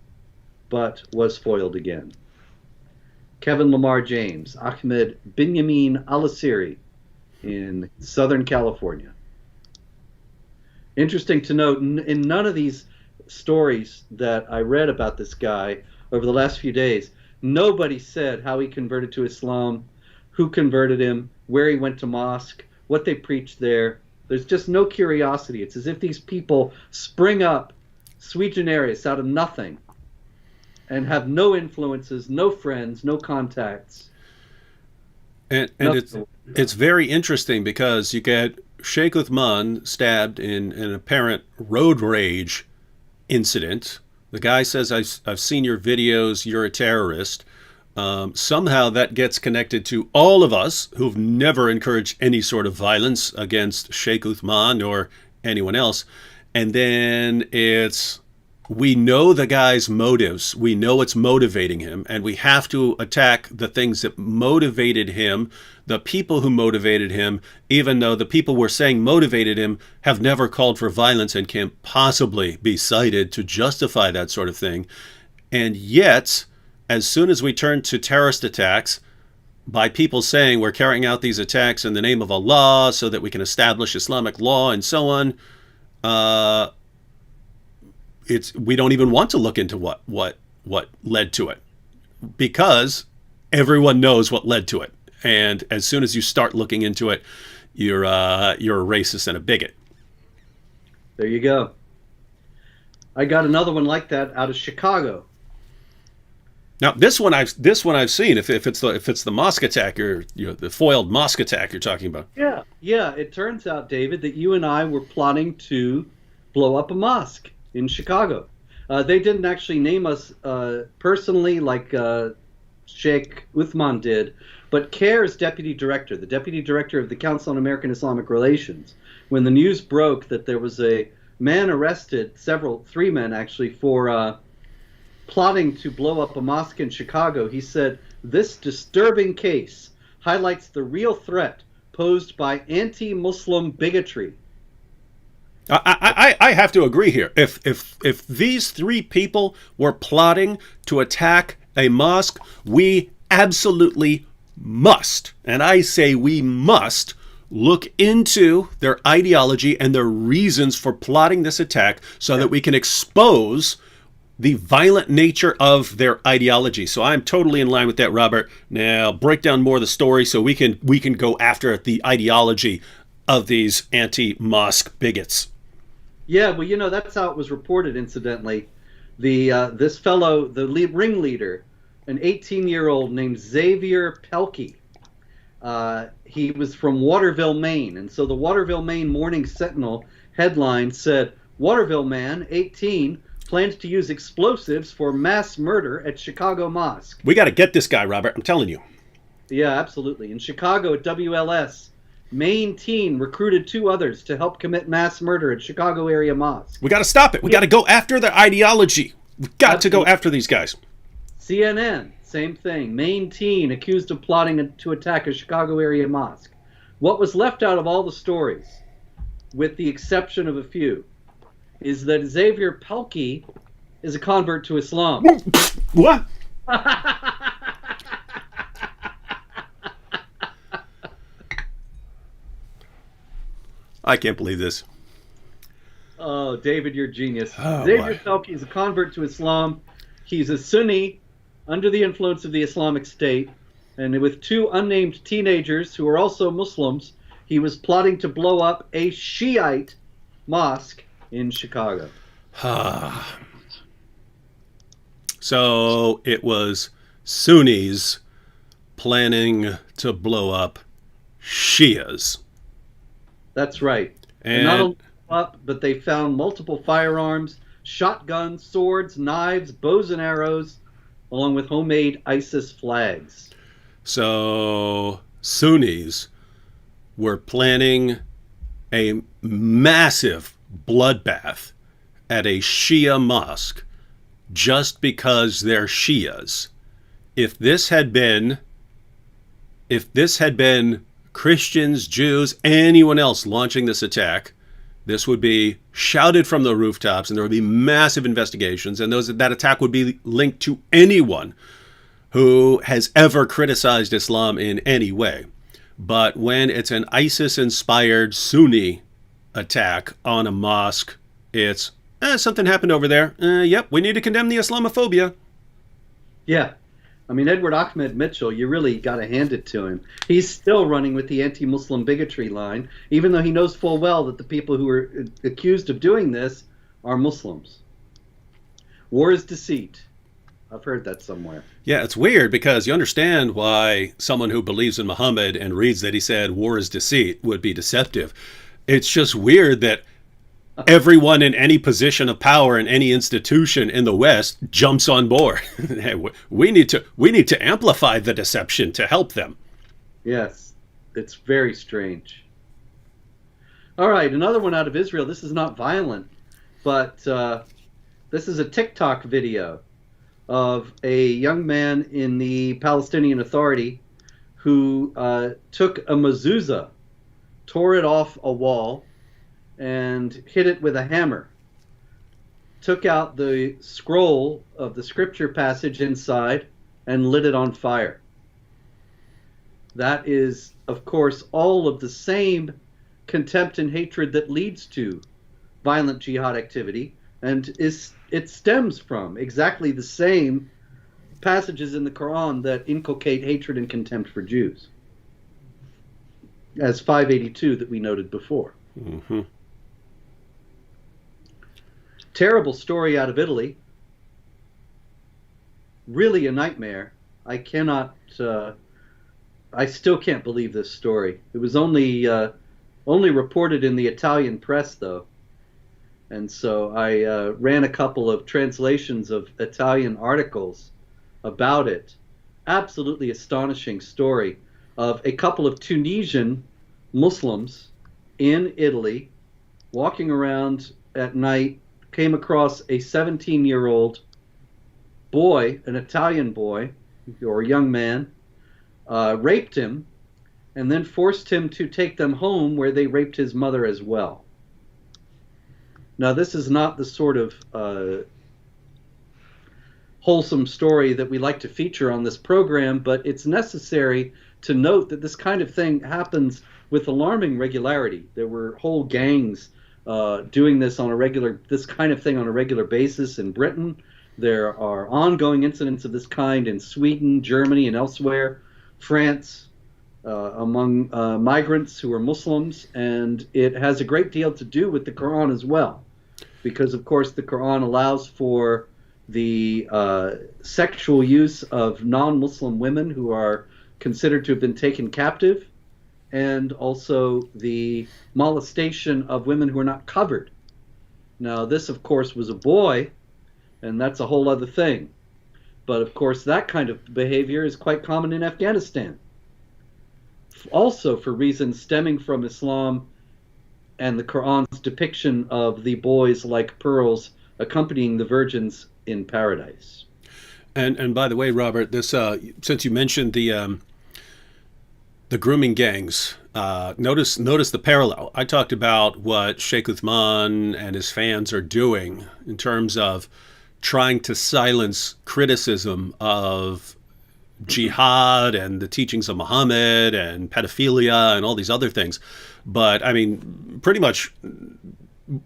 but was foiled again. Kevin Lamar James, Ahmed Binyamin al-Asiri in Southern California. Interesting to note, in none of these stories that I read about this guy over the last few days, nobody said how he converted to Islam, who converted him, where he went to mosque, what they preached there. There's just no curiosity. It's as if these people spring up sui generis out of nothing and have no influences, no friends, no contacts. And it's very interesting because you get Sheikh Uthman stabbed in an apparent road rage incident. The guy says, I've seen your videos, you're a terrorist. Somehow that gets connected to all of us who've never encouraged any sort of violence against Sheikh Uthman or anyone else. And then we know the guy's motives. We know it's motivating him, and we have to attack the things that motivated him, the people who motivated him, even though the people we're saying motivated him have never called for violence and can't possibly be cited to justify that sort of thing. And yet, as soon as we turn to terrorist attacks, by people saying we're carrying out these attacks in the name of Allah so that we can establish Islamic law and so on, we don't even want to look into what led to it, because everyone knows what led to it. And as soon as you start looking into it, you're a racist and a bigot. There you go. I got another one like that out of Chicago. Now this one I've seen. If it's the mosque attack, the foiled mosque attack you're talking about. Yeah. It turns out, David, that you and I were plotting to blow up a mosque in Chicago. They didn't actually name us personally like Sheikh Uthman did, but CAIR's deputy director, the deputy director of the Council on American Islamic Relations, when the news broke that there was a man arrested, three men actually, for plotting to blow up a mosque in Chicago, he said, this disturbing case highlights the real threat posed by anti-Muslim bigotry. I have to agree here. If these three people were plotting to attack a mosque, we absolutely must, and I say we must, look into their ideology and their reasons for plotting this attack so that we can expose the violent nature of their ideology. So I'm totally in line with that, Robert. Now break down more of the story so we can go after the ideology of these anti-mosque bigots. Yeah, well, that's how it was reported, incidentally. This fellow, the ringleader, an 18-year-old named Xavier Pelkey, he was from Waterville, Maine. And so the Waterville, Maine Morning Sentinel headline said, Waterville man, 18, plans to use explosives for mass murder at Chicago Mosque. We got to get this guy, Robert. I'm telling you. Yeah, absolutely. In Chicago at WLS, Maine teen recruited 2 others to help commit mass murder at Chicago area mosque. We got to stop it. We got to go after their ideology. We've got to go after these guys. CNN, same thing. Maine teen accused of plotting to attack a Chicago area mosque. What was left out of all the stories, with the exception of a few, is that Xavier Pelkey is a convert to Islam. What? I can't believe this. Oh, David, you're a genius. Oh, Xavier Pelkey is a convert to Islam. He's a Sunni under the influence of the Islamic State. And with 2 unnamed teenagers who are also Muslims, he was plotting to blow up a Shiite mosque in Chicago. So it was Sunnis planning to blow up Shias. That's right. And not only up, but they found multiple firearms, shotguns, swords, knives, bows and arrows, along with homemade ISIS flags. so Sunnis were planning a massive bloodbath at a Shia mosque just because they're Shias. If this had been Christians, Jews, anyone else launching this attack, this would be shouted from the rooftops, and there would be massive investigations, and that attack would be linked to anyone who has ever criticized Islam in any way. But when it's an ISIS-inspired Sunni attack on a mosque, it's, something happened over there. Yep, we need to condemn the Islamophobia. Yeah. I mean, Edward Ahmed Mitchell, you really got to hand it to him. He's still running with the anti-Muslim bigotry line, even though he knows full well that the people who are accused of doing this are Muslims. War is deceit. I've heard that somewhere. Yeah, it's weird because you understand why someone who believes in Muhammad and reads that he said war is deceit would be deceptive. It's just weird that everyone in any position of power in any institution in the West jumps on board. we need to amplify the deception to help them. Yes, it's very strange. All right, another one out of Israel. This is not violent, but this is a TikTok video of a young man in the Palestinian Authority who took a mezuzah, tore it off a wall, and hit it with a hammer. Took out the scroll of the scripture passage inside and lit it on fire. That is, of course, all of the same contempt and hatred that leads to violent jihad activity, and it stems from exactly the same passages in the Quran that inculcate hatred and contempt for Jews, as 582 that we noted before. Mm-hmm. Terrible story out of Italy. Really a nightmare. I still can't believe this story. It was only reported in the Italian press, though. And so I ran a couple of translations of Italian articles about it. Absolutely astonishing story of a couple of Tunisian Muslims in Italy walking around at night, came across a 17-year-old boy, an Italian boy, or a young man, raped him, and then forced him to take them home, where they raped his mother as well. Now, this is not the sort of wholesome story that we like to feature on this program, but it's necessary to note that this kind of thing happens with alarming regularity. There were whole gangs doing this kind of thing on a regular basis in Britain. There are ongoing incidents of this kind in Sweden, Germany, and elsewhere. France, among migrants who are Muslims, and it has a great deal to do with the Quran as well, because of course the Quran allows for the sexual use of non-Muslim women who are considered to have been taken captive, and also the molestation of women who are not covered. Now, this, of course, was a boy and that's a whole other thing. But of course, that kind of behavior is quite common in Afghanistan. Also, for reasons stemming from Islam and the Quran's depiction of the boys like pearls accompanying the virgins in paradise. And by the way, Robert, this since you mentioned the grooming gangs, notice the parallel. I talked about what Sheikh Uthman and his fans are doing in terms of trying to silence criticism of jihad and the teachings of Muhammad and pedophilia and all these other things. But I mean, pretty much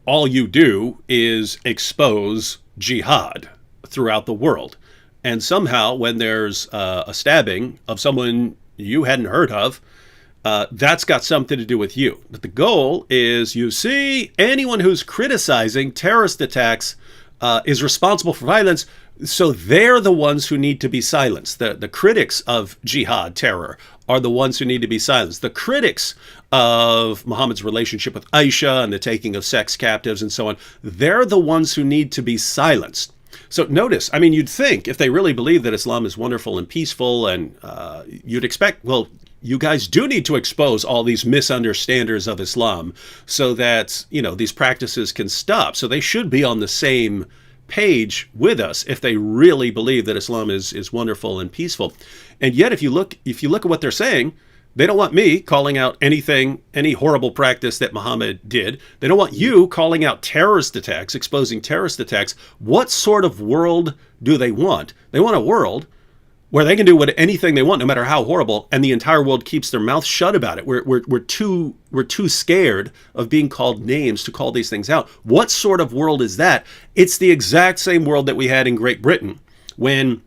all you do is expose jihad throughout the world. And somehow when there's a stabbing of someone you hadn't heard of, that's got something to do with you. But the goal is, you see, anyone who's criticizing terrorist attacks is responsible for violence, so they're the ones who need to be silenced. The critics of jihad terror are the ones who need to be silenced. The critics of Muhammad's relationship with Aisha and the taking of sex captives and so on, they're the ones who need to be silenced. So notice, I mean, you'd think if they really believe that Islam is wonderful and peaceful, and you'd expect, well, you guys do need to expose all these misunderstanders of Islam so that, you know, these practices can stop. So they should be on the same page with us if they really believe that Islam is wonderful and peaceful. And yet, if you look at what they're saying, they don't want me calling out any horrible practice that Muhammad did. They don't want you calling out terrorist attacks, exposing terrorist attacks. What sort of world do they want? They want a world where they can do anything they want, no matter how horrible, and the entire world keeps their mouth shut about it. We're too scared of being called names to call these things out. What sort of world is that? It's the exact same world that we had in Great Britain, when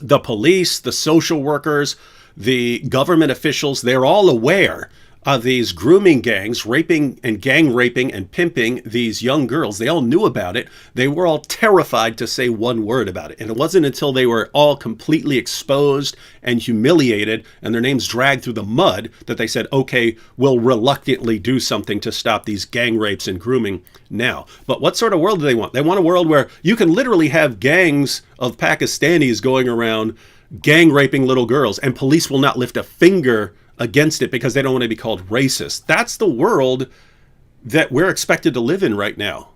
the police, the social workers, the government officials, they're all aware of these grooming gangs raping and gang raping and pimping these young girls. They all knew about it. They were all terrified to say one word about it. And it wasn't until they were all completely exposed and humiliated and their names dragged through the mud that they said, okay, we'll reluctantly do something to stop these gang rapes and grooming now. But what sort of world do they want? They want a world where you can literally have gangs of Pakistanis going around gang raping little girls, and police will not lift a finger against it because they don't want to be called racist. That's the world that we're expected to live in right now.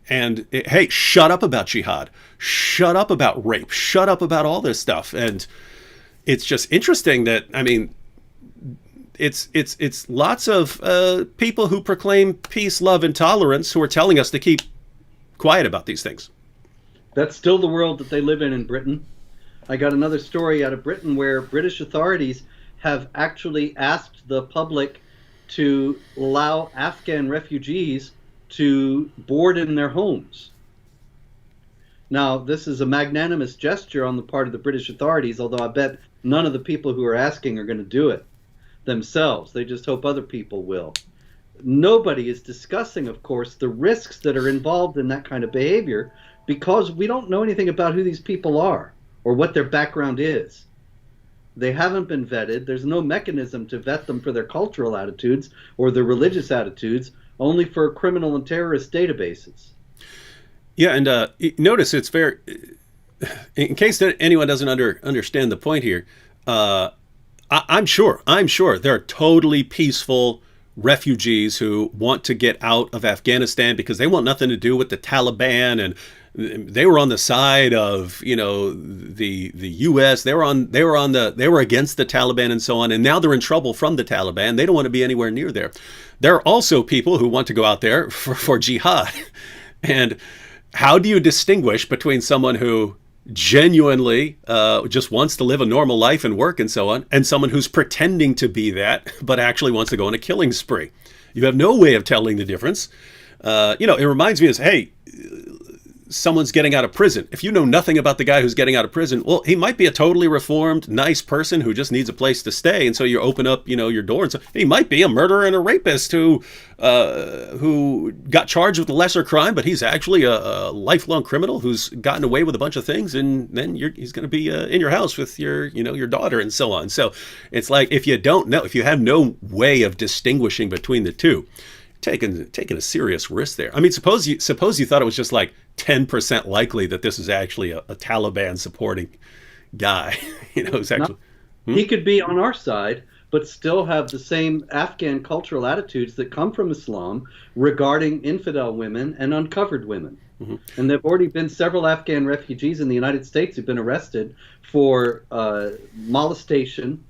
And hey, shut up about jihad. Shut up about rape. Shut up about all this stuff. And it's just interesting that, I mean, it's lots of people who proclaim peace, love, and tolerance who are telling us to keep quiet about these things. That's still the world that they live in Britain. I got another story out of Britain where British authorities have actually asked the public to allow Afghan refugees to board in their homes. Now, this is a magnanimous gesture on the part of the British authorities, although I bet none of the people who are asking are going to do it themselves. They just hope other people will. Nobody is discussing, of course, the risks that are involved in that kind of behavior, because we don't know anything about who these people are or what their background is. They haven't been vetted. There's no mechanism to vet them for their cultural attitudes or their religious attitudes, only for criminal and terrorist databases. Yeah, and notice it's very, in case anyone doesn't understand the point here, I'm sure there are totally peaceful refugees who want to get out of Afghanistan because they want nothing to do with the Taliban, and they were on the side of, you know, the U.S. They were against the Taliban and so on, and now they're in trouble from the Taliban. They don't want to be anywhere near there. There are also people who want to go out there for jihad. And how do you distinguish between someone who genuinely just wants to live a normal life and work and so on, and someone who's pretending to be that but actually wants to go on a killing spree? You have no way of telling the difference. You know, it reminds me of, hey, someone's getting out of prison. If you know nothing about the guy who's getting out of prison, well, he might be a totally reformed, nice person who just needs a place to stay, and so you open up, you know, your door, and so he might be a murderer and a rapist who got charged with a lesser crime, but he's actually a lifelong criminal who's gotten away with a bunch of things, and then he's going to be in your house with your daughter and so on. So it's like, if you don't know, if you have no way of distinguishing between the two, taking a serious risk there. I mean, suppose you thought it was just like 10% likely that this is actually a Taliban supporting guy. Who's actually. He could be on our side, but still have the same Afghan cultural attitudes that come from Islam regarding infidel women and uncovered women. And there have already been several Afghan refugees in the United States who've been arrested for molestation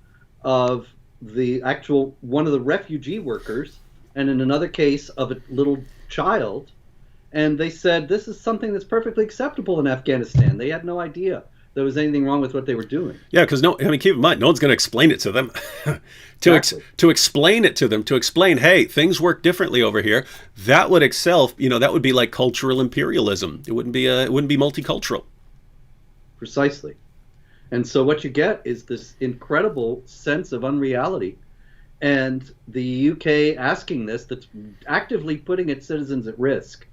of one of the refugee workers, and in another case of a little child. And they said this is something that's perfectly acceptable in Afghanistan. They had no idea there was anything wrong with what they were doing. Yeah, because keep in mind, no one's going to explain it to them. To explain it to them, to explain, hey, things work differently over here. That would that would be like cultural imperialism. It wouldn't be multicultural. Precisely. And so what you get is this incredible sense of unreality, and the UK asking this, that's actively putting its citizens at risk.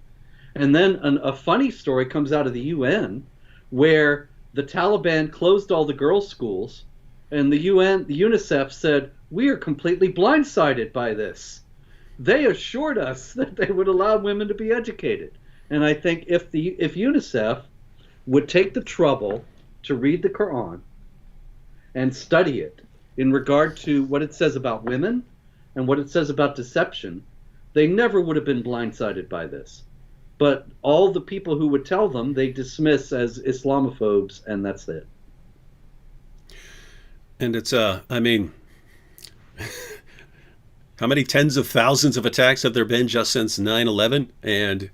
And then a funny story comes out of the UN where the Taliban closed all the girls' schools, and the UNICEF said, we are completely blindsided by this. They assured us that they would allow women to be educated. And I think if UNICEF would take the trouble to read the Quran and study it in regard to what it says about women and what it says about deception, they never would have been blindsided by this. But all the people who would tell them, they dismiss as Islamophobes, and that's it. And it's, how many tens of thousands of attacks have there been just since 9/11? And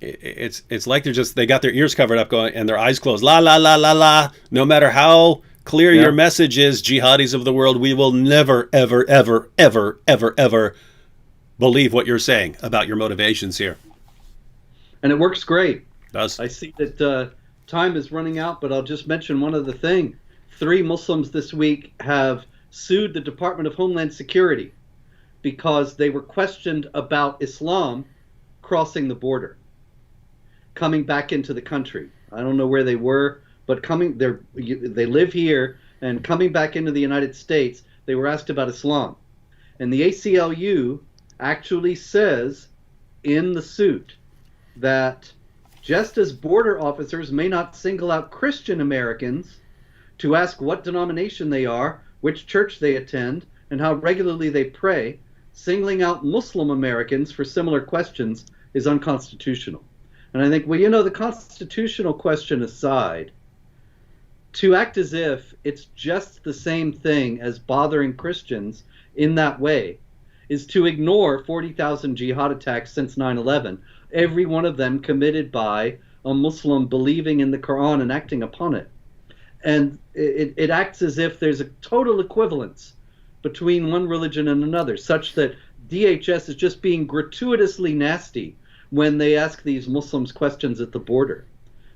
it's like they got their ears covered up going and their eyes closed. La, la, la, la, la. No matter how clear your message is, jihadis of the world, we will never, ever, ever, ever, ever, ever believe what you're saying about your motivations here. And it works great. It does. I see that time is running out, but I'll just mention one other thing. 3 Muslims this week have sued the Department of Homeland Security because they were questioned about Islam crossing the border, coming back into the country. I don't know where they were, but they live here, and coming back into the United States, they were asked about Islam. And the ACLU actually says in the suit that just as border officers may not single out Christian Americans to ask what denomination they are, which church they attend, and how regularly they pray, singling out Muslim Americans for similar questions is unconstitutional. And I think, the constitutional question aside, to act as if it's just the same thing as bothering Christians in that way is to ignore 40,000 jihad attacks since 9/11, every one of them committed by a Muslim believing in the Quran and acting upon it. And it acts as if there's a total equivalence between one religion and another, such that DHS is just being gratuitously nasty when they ask these Muslims questions at the border.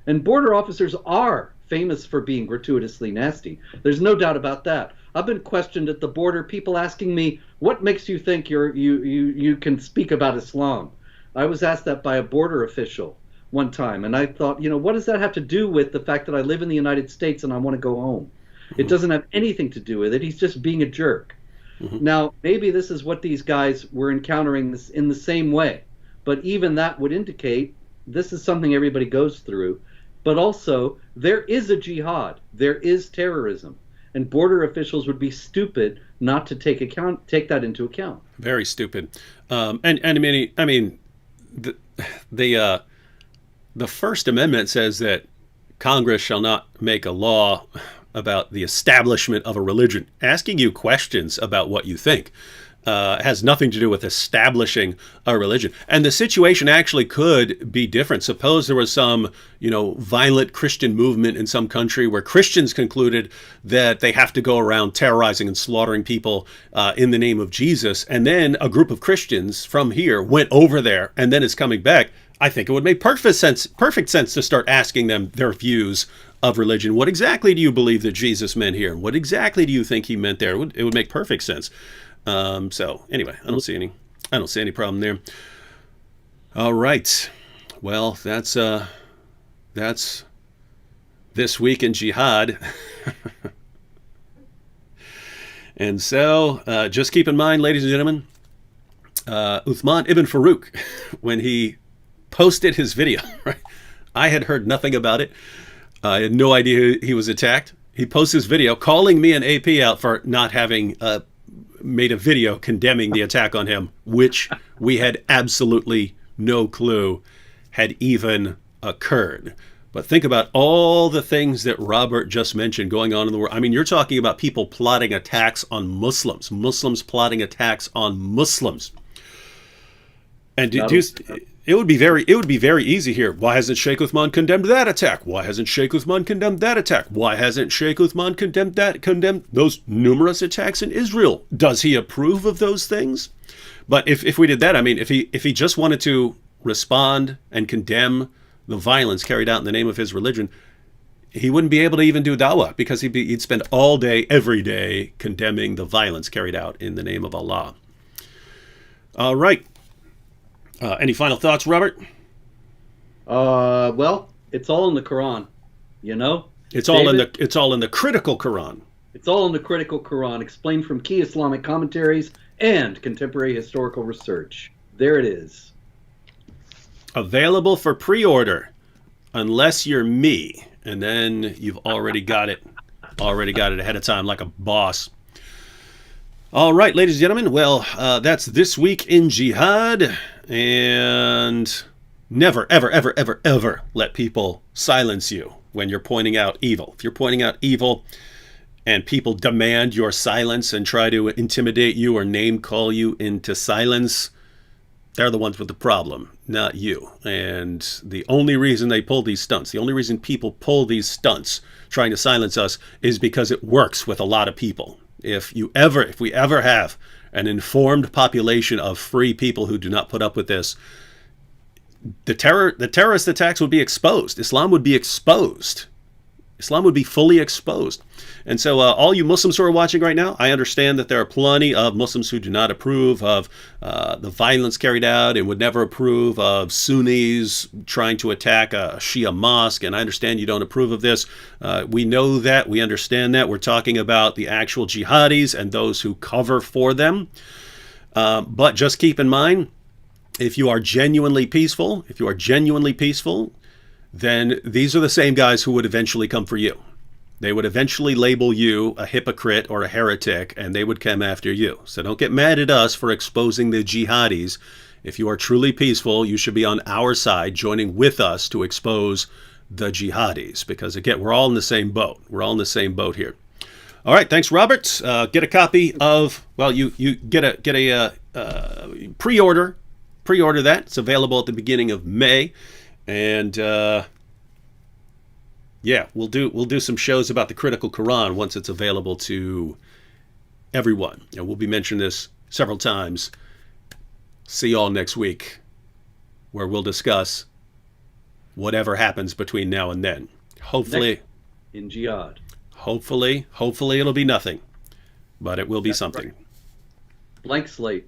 And border officers are famous for being gratuitously nasty. There's no doubt about that. I've been questioned at the border, people asking me, what makes you think you can speak about Islam? I was asked that by a border official one time, and I thought, what does that have to do with the fact that I live in the United States and I want to go home? It doesn't have anything to do with it. He's just being a jerk. Now, maybe this is what these guys were encountering in the same way, but even that would indicate this is something everybody goes through. But also, there is a jihad. There is terrorism. And border officials would be stupid not to take that into account. Very stupid. The First Amendment says that Congress shall not make a law about the establishment of a religion. Asking you questions about what you think has nothing to do with establishing a religion. And the situation actually could be different. Suppose there was some, violent Christian movement in some country where Christians concluded that they have to go around terrorizing and slaughtering people in the name of Jesus. And then a group of Christians from here went over there and then is coming back. I think it would make perfect sense to start asking them their views of religion. What exactly do you believe that Jesus meant here? What exactly do you think he meant there? It would make perfect sense. So anyway, I don't see any problem there. All right. Well, that's this week in jihad. And so, just keep in mind, ladies and gentlemen, Uthman ibn Farouk, when he posted his video, right? I had heard nothing about it. I had no idea he was attacked. He posts this video calling me and AP out for not having made a video condemning the attack on him, which we had absolutely no clue had even occurred. But think about all the things that Robert just mentioned going on in the world. I mean, you're talking about people plotting attacks on Muslims, Muslims plotting attacks on Muslims. And it would be very easy here. Why hasn't Sheikh Uthman condemned that attack? Why hasn't Sheikh Uthman condemned that attack? Why hasn't Sheikh Uthman condemned those numerous attacks in Israel? Does he approve of those things? But if we did that, I mean, if he just wanted to respond and condemn the violence carried out in the name of his religion, he wouldn't be able to even do dawah, because he'd spend all day, every day, condemning the violence carried out in the name of Allah. All right. Any final thoughts, Robert? Well, it's all in the Quran, you know? It's all in the critical Quran. It's all in the critical Quran, explained from key Islamic commentaries and contemporary historical research. There it is. Available for pre-order, unless you're me, and then you've already got it ahead of time like a boss. All right, ladies and gentlemen, well, that's This Week in Jihad, and never, ever, ever, ever, ever let people silence you when you're pointing out evil. If you're pointing out evil and people demand your silence and try to intimidate you or name call you into silence, they're the ones with the problem, not you. And the only reason they pull these stunts, the only reason people pull these stunts trying to silence us, is because it works with a lot of people. If we ever have an informed population of free people who do not put up with this, the terrorist attacks would be exposed. Islam would be exposed. Islam would be fully exposed. And so all you Muslims who are watching right now, I understand that there are plenty of Muslims who do not approve of the violence carried out and would never approve of Sunnis trying to attack a Shia mosque. And I understand you don't approve of this. We know that. We understand that. We're talking about the actual jihadis and those who cover for them. But just keep in mind, if you are genuinely peaceful, then these are the same guys who would eventually come for you. They would eventually label you a hypocrite or a heretic, and they would come after you. So don't get mad at us for exposing the jihadis. If you are truly peaceful, you should be on our side, joining with us to expose the jihadis. Because again, we're all in the same boat. We're all in the same boat here. All right, thanks, Robert. Get a copy of, well, you get a pre-order that. It's available at the beginning of May. And yeah, we'll do some shows about the critical Quran once it's available to everyone. And we'll be mentioning this several times. See you all next week, where we'll discuss whatever happens between now and then. Hopefully, in Jihad. Hopefully it'll be nothing, but it will be something. Right. Blank slate.